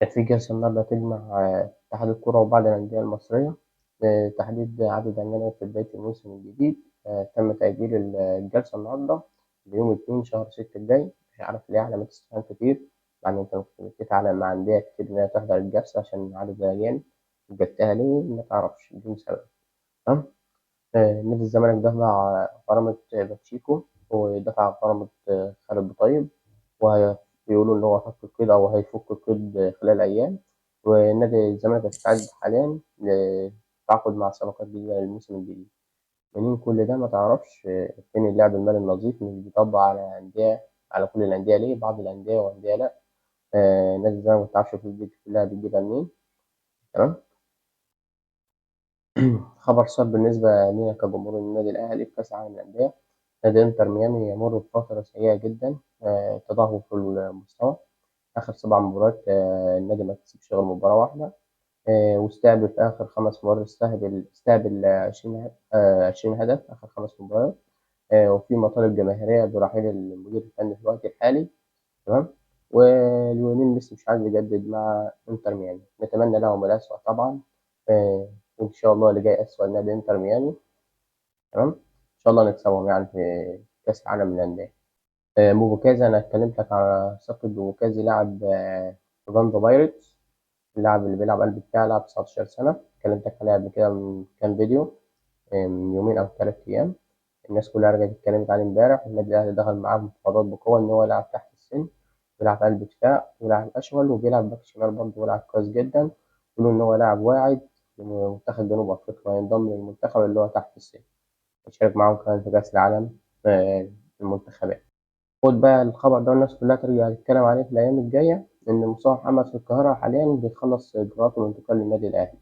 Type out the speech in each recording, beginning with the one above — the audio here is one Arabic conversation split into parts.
في جلسة النهاردة تجمع اتحاد الكرة وبعض الأندية المصرية لتحديد عدد أندية في بداية الموسم الجديد. تم تأجيل الجلسة النهاردة ليوم 2/6 الجاي. مش عارف ليه، علامات استفهام كتير. يعني أنت كنت بتتعلم مع أندية كتير إنها تحضر الجلسة عشان عدد الأجانب. جبتها ليه؟ ما تعرفش بدون سبب. تمام. نادي الزمالك دفع غرامة باتشيكو، ودفع غرامة خالد بطيب، وبيقولوا إن هو فك القيد أو هيفك القيد خلال أيام. ونادي الزمالك بيستعد حاليا للتعاقد مع صفقات جديدة للموسم الجديد. منين كل ده ما تعرفش. فين اللعب المالي النظيف؟ مش بيطبق على أندية، على كل الأندية ليه؟ بعض الأندية وأندية لأ. نادي الزمالك ما تعرفش الفلوس دي كلها بتجيبها منين. تمام. خبر صار بالنسبة لنا كجمهور النادي الأهلي في كأس العالم للأندية. نادي إنتر ميامي يمر بفترة سيئة جدا، تدهور في المستوى. آخر 7 مباريات النادي ما كسبش غير مباراة واحدة. واستقبل في آخر 5 مباريات، استقبل 20 هدف آخر 5 مباريات. وفي مطالب جماهيرية برحيل المدير الفني في الوقت الحالي. تمام. وليونيل ميسي مش عايز يجدد مع إنتر ميامي. نتمنى لهم الأسوأ طبعا. وإن شاء الله اللي جاي أسوأ لنادي إنتر ميامي. تمام. إن شاء الله نكسبهم يعني في كأس العالم للأندية. موبوكازي، أنا اتكلمت لك على صفقة موبوكازي، لاعب أورلاندو بايرتس. اللاعب اللي بيلعب قلب دفاع، لاعب 19 سنة. اتكلمت عليه قبل كده من كام فيديو، من يومين أو 3 أيام. الناس كلها رجعت اتكلمت عليه امبارح. النادي الأهلي دخل معاه مفاوضات بقوة إن هو لاعب تحت السن، بيلعب قلب دفاع ولاعب أشول وبيلعب باك شمال برضه ولاعب كويس جدا. بيقولوا إن هو لاعب واعد لمنتخب جنوب أفريقيا، وينضم للمنتخب اللي هو تحت السن، يشارك معاهم كمان في كأس العالم في المنتخبات. خد بقى الخبر ده، والناس كلها ترجع تتكلم عليه في الأيام الجاية، إن مصطفى محمد في القاهرة حاليا بيخلص إجراءاته الانتقال للنادي الأهلي.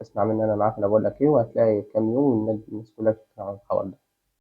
اسمع مني أنا، معاك أنا بقول لك إيه، وهتلاقي كام يوم الناس كلها بتتكلم عن الخبر ده.